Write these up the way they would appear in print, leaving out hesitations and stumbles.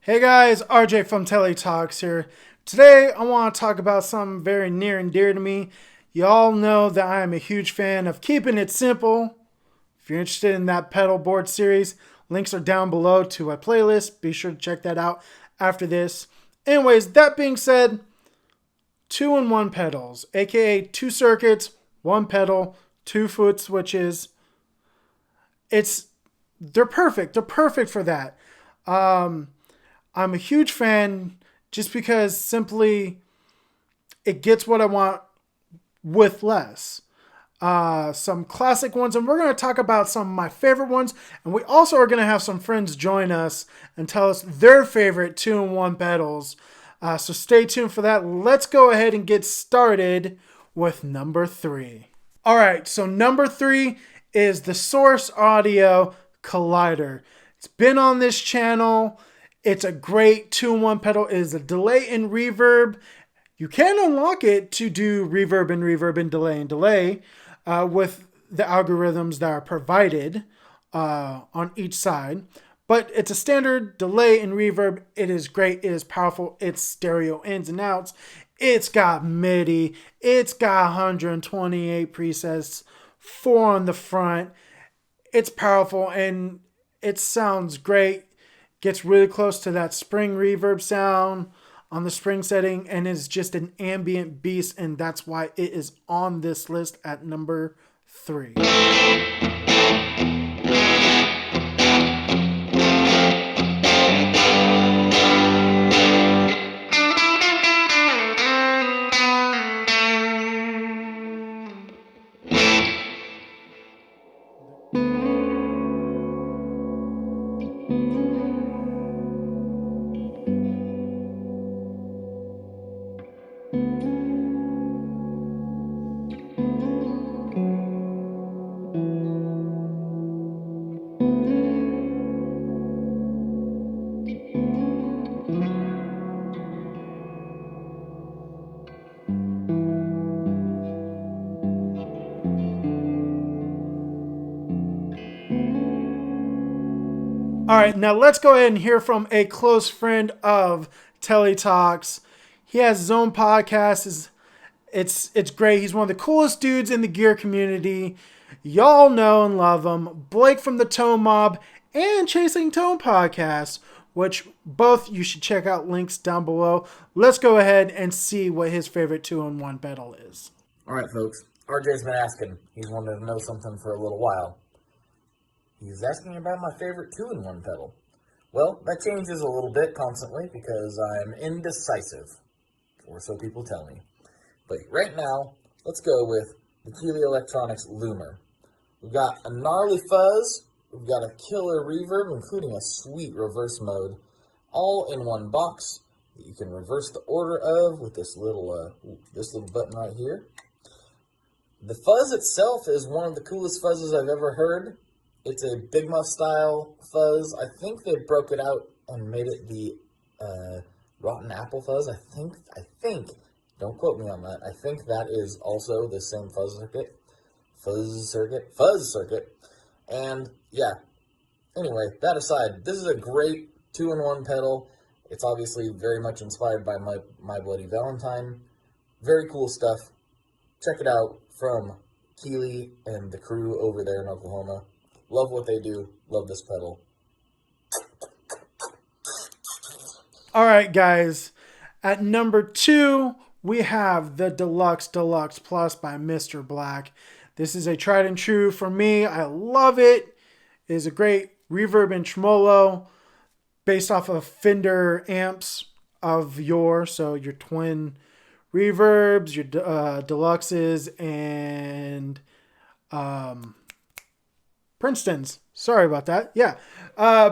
Hey guys, RJ from TeleTalks here. Today I want to talk about something very near and dear to me. Y'all know that I am a huge fan of keeping it simple. If you're interested in that pedal board series, links are down below to a playlist. Be sure to check that out after this. Anyways, that being said, 2-in-1 pedals, aka 2 circuits, 1 pedal, 2 foot switches. They're perfect. They're perfect for that. I'm a huge fan just because simply it gets what I want with less. Some classic ones, and we're going to talk about some of my favorite ones. And we also are going to have some friends join us and tell us their favorite 2-in-1 pedals. So stay tuned for that. Let's go ahead and get started with number 3. All right, so number 3 is the Source Audio Collider. It's been on this channel. It's a great 2-in-1 pedal. It is a delay and reverb. You can unlock it to do reverb and delay with the algorithms that are provided on each side. But it's a standard delay and reverb. It is great. It is powerful. It's stereo ins and outs. It's got MIDI. It's got 128 presets, 4 on the front. It's powerful and it sounds great. Gets really close to that spring reverb sound on the spring setting and is just an ambient beast, and that's why it is on this list at number 3. All right, now let's go ahead and hear from a close friend of TeleTalks. He has his own podcast. It's great. He's one of the coolest dudes in the gear community. Y'all know and love him. Blake from the Tone Mob and Chasing Tone podcast, which both you should check out, links down below. Let's go ahead and see what his favorite 2-in-1 pedal is. All right, folks. RJ's been asking. He's wanted to know something for a little while. He's asking about my favorite 2-in-1 pedal. Well, that changes a little bit constantly because I'm indecisive, or so people tell me. But right now, let's go with the Keeley Electronics Loomer. We've got a gnarly fuzz, we've got a killer reverb, including a sweet reverse mode, all in one box that you can reverse the order of with this little button right here. The fuzz itself is one of the coolest fuzzes I've ever heard. It's a Big Muff style fuzz. I think they broke it out and made it the Rotten Apple fuzz. I think, don't quote me on that. I think that is also the same fuzz circuit. And yeah, anyway, that aside, this is a great 2-in-1 pedal. It's obviously very much inspired by My Bloody Valentine. Very cool stuff. Check it out from Keeley and the crew over there in Oklahoma. Love what they do. Love this pedal. All right, guys. At number 2, we have the Deluxe Plus by Mr. Black. This is a tried and true for me. I love it. It is a great reverb and tremolo based off of Fender amps of yore. So your twin reverbs, your deluxes, and Princeton's. Sorry about that. Yeah.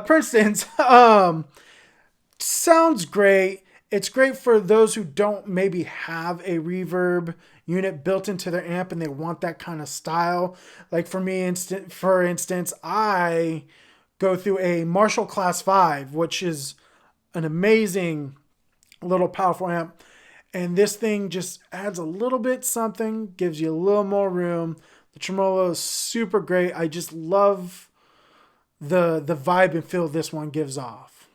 Princeton's. Sounds great. It's great for those who don't maybe have a reverb unit built into their amp and they want that kind of style. Like for me, for instance, I go through a Marshall Class 5, which is an amazing little powerful amp. And this thing just adds a little bit something, gives you a little more room. The tremolo is super great. I just love the vibe and feel this one gives off.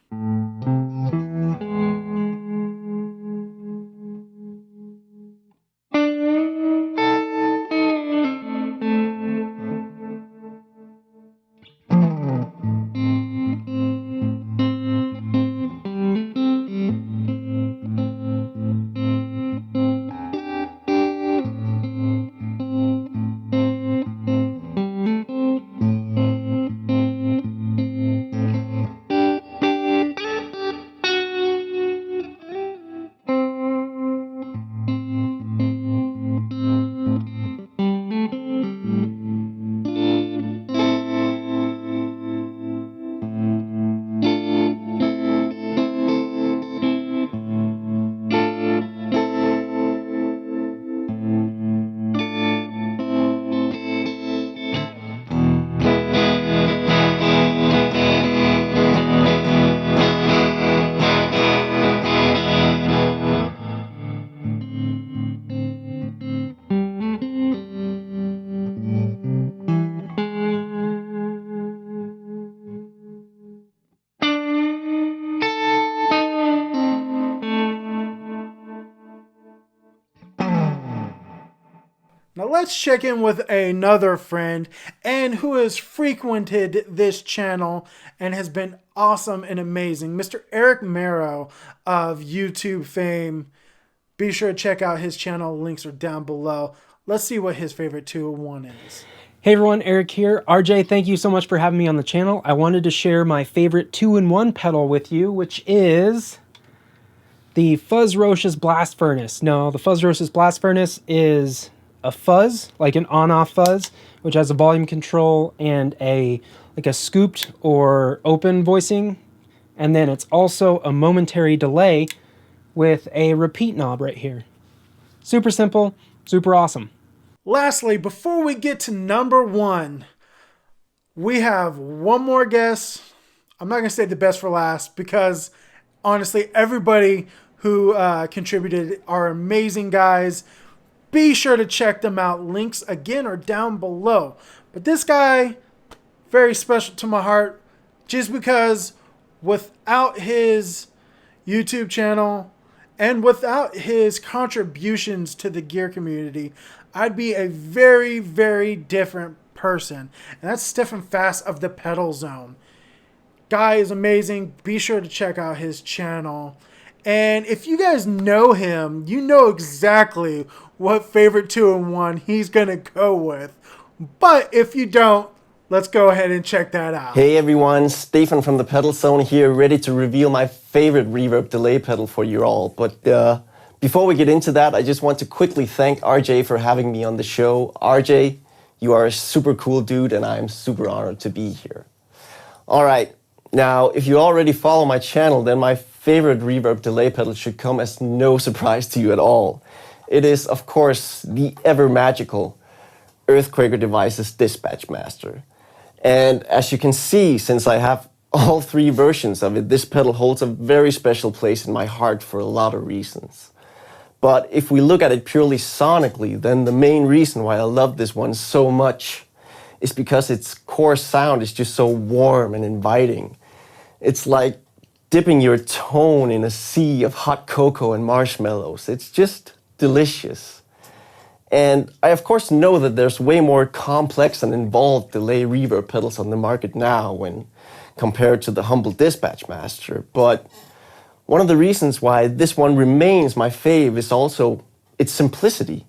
Now let's check in with another friend and who has frequented this channel and has been awesome and amazing, Mr. Eric Merrow of YouTube fame. Be sure to check out his channel. Links are down below. Let's see what his favorite 2-in-1 is. Hey everyone, Eric here. RJ, thank you so much for having me on the channel. I wanted to share my favorite 2-in-1 pedal with you, which is the Fuzz Rocious Blast Furnace. Now, the Fuzz Rocious Blast Furnace is a fuzz, like an on-off fuzz, which has a volume control and a scooped or open voicing. And then it's also a momentary delay with a repeat knob right here. Super simple, super awesome. Lastly, before we get to number 1, we have one more guest. I'm not going to say the best for last because honestly, everybody who contributed are amazing guys. Be sure to check them out. Links again are down below. But this guy, very special to my heart, just because without his YouTube channel and without his contributions to the gear community, I'd be a very, very different person. And that's Stefan of the Pedal Zone. Guy is amazing. Be sure to check out his channel. And if you guys know him, you know exactly what favorite 2-in-1 he's going to go with. But if you don't, let's go ahead and check that out. Hey everyone, Stefan from the Pedal Zone here, ready to reveal my favorite reverb delay pedal for you all. But before we get into that, I just want to quickly thank RJ for having me on the show. RJ, you are a super cool dude and I'm super honored to be here. All right. Now, if you already follow my channel, then my favorite reverb delay pedal should come as no surprise to you at all. It is, of course, the ever magical Earthquaker Devices Dispatch Master. And as you can see, since I have all 3 versions of it, this pedal holds a very special place in my heart for a lot of reasons. But if we look at it purely sonically, then the main reason why I love this one so much is because its core sound is just so warm and inviting. It's like dipping your tone in a sea of hot cocoa and marshmallows. It's just delicious. And I of course know that there's way more complex and involved delay reverb pedals on the market now when compared to the humble Dispatch Master. But one of the reasons why this one remains my fave is also its simplicity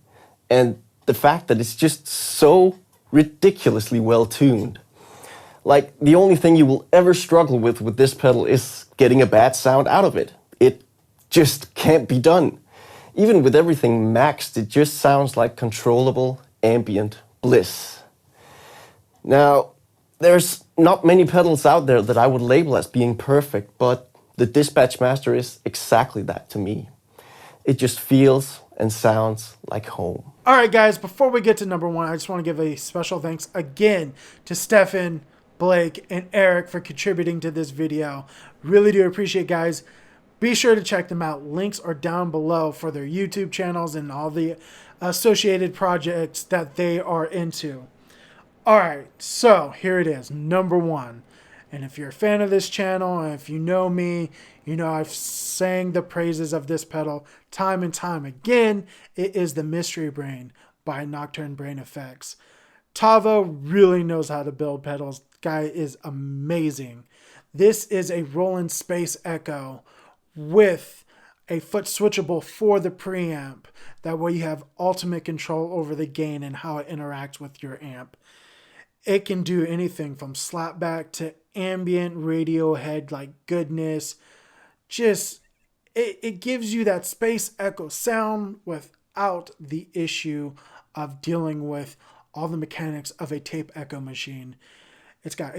and the fact that it's just so ridiculously well tuned. Like, the only thing you will ever struggle with this pedal is getting a bad sound out of it. It just can't be done. Even with everything maxed, it just sounds like controllable ambient bliss. Now, there's not many pedals out there that I would label as being perfect, but the Dispatch Master is exactly that to me. It just feels and sounds like home. All right, guys, before we get to number 1, I just want to give a special thanks again to Stefan, Blake, and Eric for contributing to this video. Really do appreciate it, guys. Be sure to check them out. Links are down below for their YouTube channels and all the associated projects that they are into. All right, so here it is, number 1. And if you're a fan of this channel, and if you know me, you know I've sang the praises of this pedal time and time again. It is the Mystery Brain by Nocturne Brain Effects. Tavo really knows how to build pedals. Guy is amazing. This is a Roland Space Echo with a foot switchable for the preamp. That way you have ultimate control over the gain and how it interacts with your amp. It can do anything from slapback to ambient Radiohead like goodness. Just, it gives you that space echo sound without the issue of dealing with all the mechanics of a tape echo machine. It's got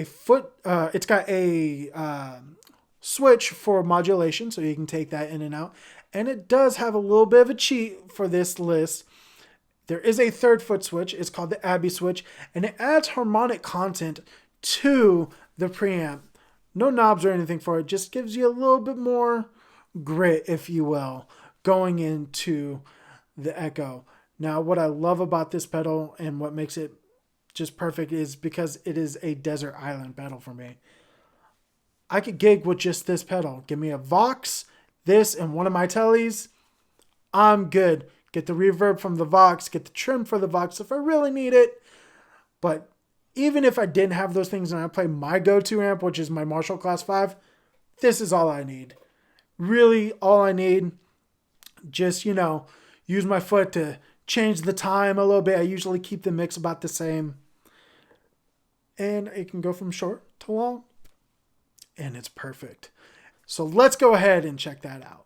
a switch for modulation, so you can take that in and out. And it does have a little bit of a cheat for this list. There is a 3rd foot switch. It's called the Abbey switch, and it adds harmonic content to the preamp. No knobs or anything for it. Just gives you a little bit more grit, if you will, going into the Echo. Now, what I love about this pedal and what makes it just perfect is because it is a desert island pedal for me. I could gig with just this pedal. Give me a Vox, this, and one of my tellies. I'm good. get the reverb from the Vox, get the trim for the Vox if I really need it. But even if I didn't have those things and I play my go-to amp, which is my Marshall Class 5, this is all I need. Really all I need. Just, use my foot to change the time a little bit. I usually keep the mix about the same. And it can go from short to long. And it's perfect. So let's go ahead and check that out.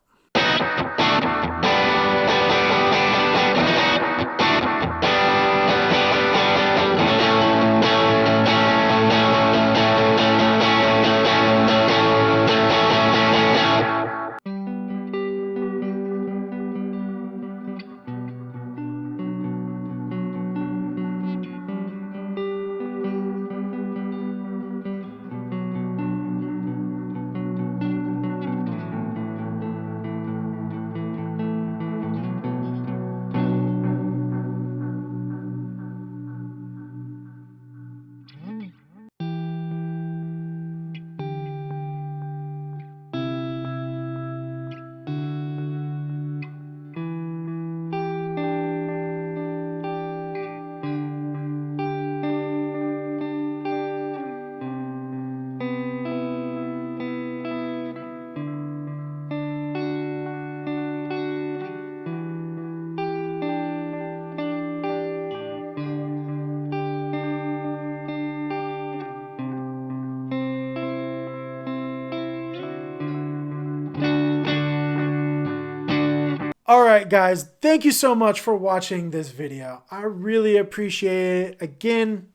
Alright guys, thank you so much for watching this video. I really appreciate it. Again,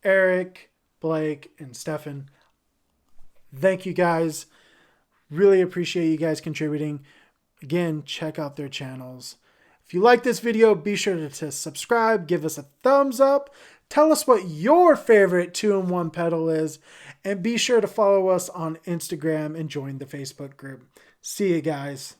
Eric, Blake, and Stefan, thank you guys. Really appreciate you guys contributing. Again, check out their channels. If you like this video, be sure to subscribe, give us a thumbs up, tell us what your favorite 2-in-1 pedal is, and be sure to follow us on Instagram and join the Facebook group. See you guys.